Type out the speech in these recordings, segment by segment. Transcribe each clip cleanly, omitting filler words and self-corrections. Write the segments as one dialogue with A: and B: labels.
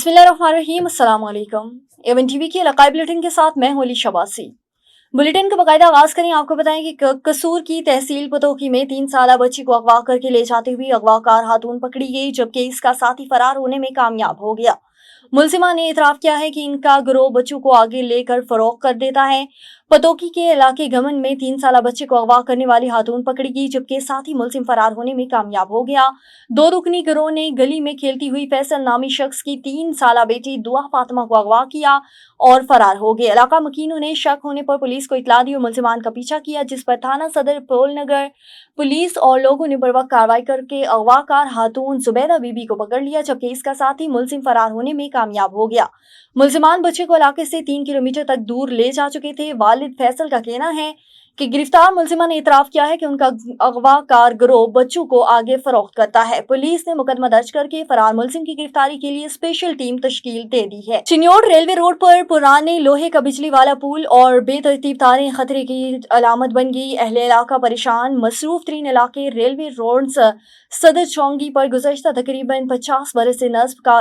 A: बिस्मिल्लाहिर्रहमानिर्रहीम, अस्सलाम वालेकुम। एवन टीवी के इलाकाई बुलेटिन के साथ मैं होली शबासी। बुलेटिन का बाकायदा आगाज करें। आपको बताएं कि कसूर की तहसील पतोही में 3 साला बच्ची को अगवा करके ले जाते हुए अगवाकार खातून पकड़ी गई, जबकि इसका साथी फरार होने में कामयाब हो गया। मुलजिमा ने इतराफ किया है कि इनका गिरोह बच्चों को आगे लेकर फरोख्त कर देता है। पतोकी के इलाके गमन में 3 साला बच्चे को अगवा करने वाली खातून पकड़ी गई, जबकि साथ ही मुलजिम फरार होने में कामयाब हो गया। 2 रुकनी गिरोह ने गली में खेलती हुई फैसल नामी शख्स की 3 साला बेटी दुआ फातिमा को अगवा किया और फरार हो गए। इलाका मकीनों ने शक होने पर पुलिस को इतला दी और मुलजिमान का पीछा किया, जिस पर थाना सदर पोलनगर पुलिस और लोगों ने बर्वक्त कार्रवाई करके अगवाकार खातून जुबैदा बीबी को पकड़ लिया, जबकि इसका साथी मुलजिम फरार होने में कामयाब हो गया। मुलजिमान बच्चे को इलाके से 3 किलोमीटर तक दूर ले जा चुके थे। वालिद फैसल का कहना है कि गिरफ्तार मुलजिमा ने इतराफ किया है कि उनका अगवाकार गिरोह बच्चों को आगे फरोख्त करता है। पुलिस ने मुकदमा दर्ज करके फरार मुलजिम की गिरफ्तारी के लिए स्पेशल टीम तश्कील दे दी है। चिन्योड़ रेलवे रोड पर पुराने लोहे का बिजली वाला पुल और बेतरतीब तारें खतरे की अलामत बन गई। अहले इलाका परेशान। मसरूफ तरीन इलाके रेलवे रोड सदर चौंगी पर गुज़श्ता तकरीबन 50 बरस से नस्ब का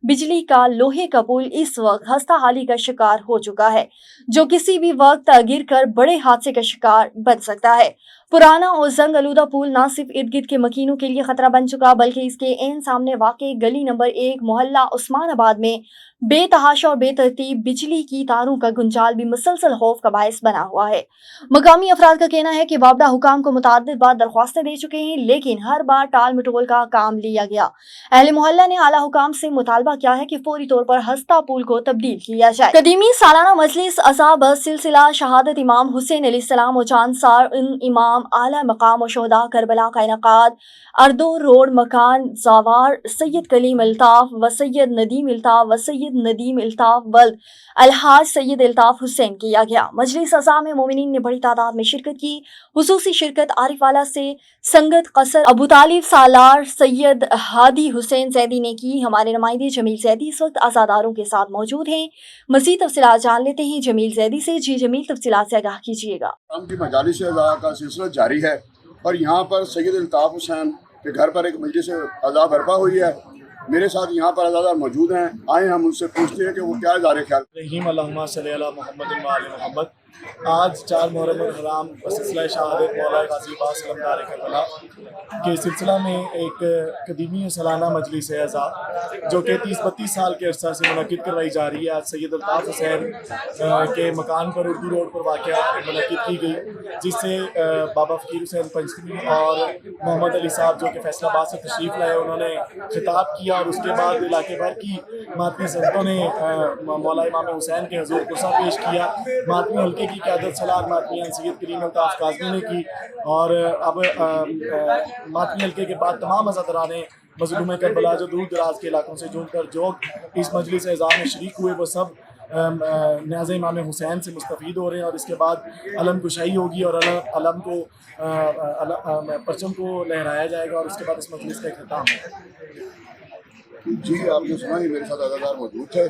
A: बिजली का लोहे का पुल इस वक्त खस्ता हाली का शिकार हो चुका है, जो किसी भी वक्त गिर कर बड़े हादसे का शिकार बन सकता है। पुराना और जंग आलूदा पुल न सिर्फ इर्द गिर्द के मकीनों के लिए खतरा बन चुका, बल्कि इसके एन सामने वाक़ई गली नंबर 1 मोहल्ला उस्मानाबाद में बेतहाशा और बेतरतीब बिजली की तारों का गुंजाल भी मुसलसल खौफ का बायस बना हुआ है। मकामी अफराद का कहना है कि बाबदा हुकाम को मुतअद्दिद बार दरख्वास्तें दे चुके हैं, लेकिन हर बार टाल मटोल का काम लिया गया। अहले मोहल्ला ने आला हुकाम से मुतालबा किया है कि फौरी तौर पर हस्ता पुल को तब्दील किया जाए। कदीमी सालाना मजलिस असाब सिलसिला शहादत इमाम हुसैन अलैहिस्सलाम और चांदसार इमाम आला मकाम और शोहदा करबला का इनकाद अर्दो रोड मकान जावार सैयद कलीम अल्ताफ व सैयद नदीम अल्ताफ व सैयद नदीम अल्ताफ वल्द अलहाज सैयद अल्ताफ हुसैन किया गया। मजलिस अज़ा में मोमिनीन ने बड़ी तादाद में शिरकत की। हुसूसी शिरकत आरिफवाला से संगत कसर अबू तालिब सालार सैयद हादी हुसैन जैदी ने की। हमारे नुमाइंदे जमील जैदी इस वक्त आज़ादारों के साथ मौजूद हैं। मज़ीद तफसीलात जान लेते हैं जमील जैदी से। जी जमील, तफसीलात से आगाह कीजिएगा।
B: मजालिस अज़ा का सिलसिला जारी है और यहाँ पर सैयद अल्ताफ हुसैन के घर पर एक मजलिस अज़ा बर्पा हुई है। मेरे साथ यहाँ पर अज़ादार मौजूद हैं। आए हम उनसे पूछते हैं कि वो क्या इज़हार ख्याल।
C: रहीम अल्लाहुम्मा सल्ली अला मुहम्मद व आले मुहम्मद। आज 4 मुहर्रम हराम सिलसिला शहादत मौला गाज़ी पाक सल्लल्लाहु अलैहि वसल्लम के सिलसिला में एक कदीमी सालाना मजलिस है अज़ा जो कि 30-32 साल के अरसा से मुनक़िद करवाई जा रही है। आज सैयद अल्ताफ हुसैन के मकान पर उर्दू रोड पर वाक़या मुनक़िद की गई, जिससे बाबा फ़कीर हुसैन पंचमी और मोहम्मद अली साहब जो कि फैसलाबाद से तशरीफ़ लाए, उन्होंने खिताब किया और उसके बाद इलाके भर की मातमी संतों ने मौला इमाम हुसैन के हज़ूर गुस्सा पेश किया। मातमी हल्के की क़यादत सलार मातमी सैयद करीम अल्ताफ काज़मी ने की और अब मातमी हल्के के बाद तमाम अज़ादारान मज़लूम करबला जो दूर दराज के इलाकों से जुड़कर जो इस मजलिस एज़ा में शरीक हुए, वो सब न्याज़ इमाम हुसैन से मुस्तफ़ीद हो रहे हैं। और इसके बाद अलम कुशाई होगी और अलम को परचम को लहराया जाएगा और उसके बाद इस मजलिस का इख्तिताम है।
B: जी, आपने सुना ही, मेरे साथ अज़ादार मौजूद थे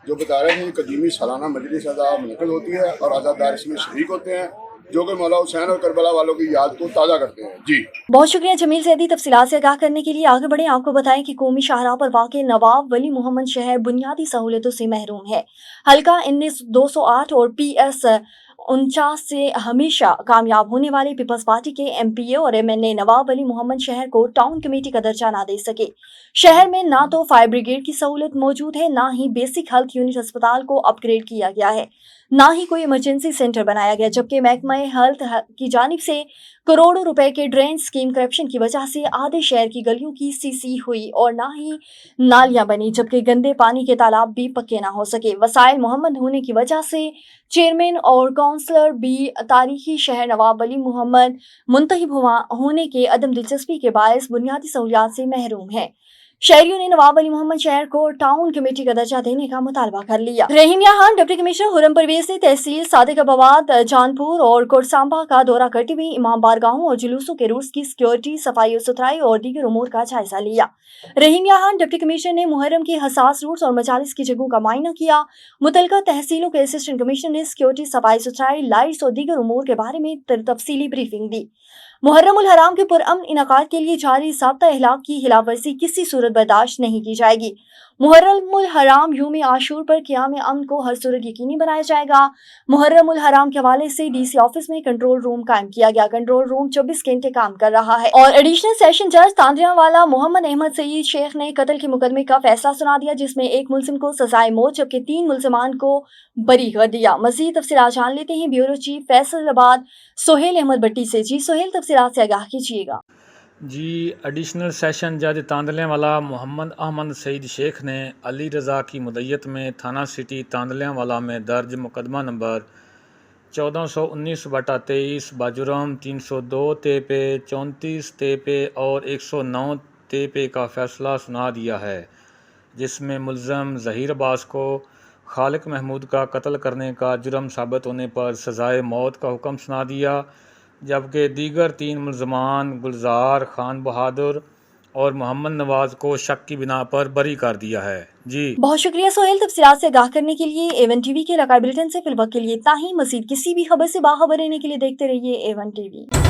B: जो बता रहे थे कि कदीमी सालाना मजलिस अज़ा मुनक़िद होती है और अज़ादार इसमें शरीक होते हैं, जो कि मौला हुसैन और करबला वालों की याद को ताज़ा करते हैं। जी
A: बहुत शुक्रिया जमील जैदी, तफसीलात से आगाह करने के लिए। आगे बढ़े, आपको बताएं कि कौमी शाहराह पर वाक़ नवाब वली मोहम्मद शहर बुनियादी सहूलतों से महरूम है। हल्का 19-208 और PS 49 से हमेशा कामयाब होने वाले पीपल्स पार्टी के MPA और MNA नवाब वली मोहम्मद शहर को टाउन कमेटी का दर्जा ना दे सके। शहर में ना तो फायर ब्रिगेड की सहूलत मौजूद है, ना ही बेसिक हेल्थ यूनिट अस्पताल को अपग्रेड किया गया है, ना ही कोई इमरजेंसी सेंटर बनाया गया, जबकि महकमा हेल्थ की जानिब से करोड़ों रुपए के ड्रेन स्कीम करप्शन की वजह से आधे शहर की गलियों की सीसी हुई और ना ही नालियां बनी, जबकि गंदे पानी के तालाब भी पक्के ना हो सके। वसाइल मोहम्मद होने की वजह से चेयरमैन और काउंसलर भी तारीखी शहर नवाब वली मोहम्मद मुंतखब होने के अदम दिलचस्पी के बायस बुनियादी सहूलियात से महरूम है। शहरियों ने नवाब वली मोहम्मद शहर को टाउन कमेटी का दर्जा देने का मुतालबा कर लिया। रहीमिया खान डिप्टी कमिश्नर हुरम परवेज ने तहसील सादिकाबाद, जानपुर और कोटसांबा का दौरा करते हुए इमाम बारगाहों और जुलूसों के रूट्स की सिक्योरिटी, सफाई और सुथराई और दीगर उमूर का जायजा लिया। रहीमिया खान डिप्टी कमिश्नर ने मुहर्रम के हसास रूट्स और मजालिस की जगहों का मुआयना किया। मुतलका तहसीलों के असिस्टेंट कमिश्नर ने सिक्योरिटी, सफाई सुथराई, लाइट्स और दीगर उमूर के बारे में तफसीली ब्रीफिंग दी। मुहर्रम उल हराम के पुरअमन इनकाद के लिए जारी ज़ाब्ता अखलाक की खिलाफ वर्जी किसी सूरत बर्दाश्त नहीं की जाएगी। मुहर्रम उल हराम यूम आशूर पर क़याम अमन को हर सूरत यकीनी बनाया जाएगा। मुहर्रम उल हराम के हवाले से डीसी ऑफिस में कंट्रोल रूम कायम किया गया। कंट्रोल रूम 24 घंटे काम कर रहा है और एडिशनल सेशन जज तांदरियावाला मोहम्मद अहमद सईद शेख ने कत्ल के मुकदमे का फैसला सुना दिया, जिसमें एक मुलजिम को सजाए मौत जबकि 3 मुलजिमान को बरी कर दिया। मजीद तफसीलात जान लेते हैं ब्यूरो चीफ फैसलाबाद सोहेल अहमद भट्टी से। जी सोहेल, तफसीलात से आगाह कीजिएगा।
D: जी, एडिशनल सेशन जज तांदलियांवाला मोहम्मद अहमद सईद शेख ने अली रज़ा की मुद्दत में थाना सिटी तांदलियांवाला में दर्ज मुकदमा नंबर 1419/23 बाजुर्म 302 पे 34 पे और 109 पे का फ़ैसला सुना दिया है, जिसमें मुल्ज़म ज़हीर अब्बास को खालिक महमूद का कत्ल करने का जुर्म साबित होने पर सज़ाए मौत का हुक्म सुना दिया, जबकि दीगर 3 मुल्ज़मान गुलजार खान बहादुर और मोहम्मद नवाज़ को शक की बिना पर बरी कर दिया है। जी
A: बहुत शुक्रिया सोहेल, तफसीलात से आगाह करने के लिए। A1 टीवी के इलाकाई बुलेटिन से फिलहाल के लिए इतना ही। मज़ीद किसी भी खबर से बाखबर रहने के लिए देखते रहिए A1 टीवी।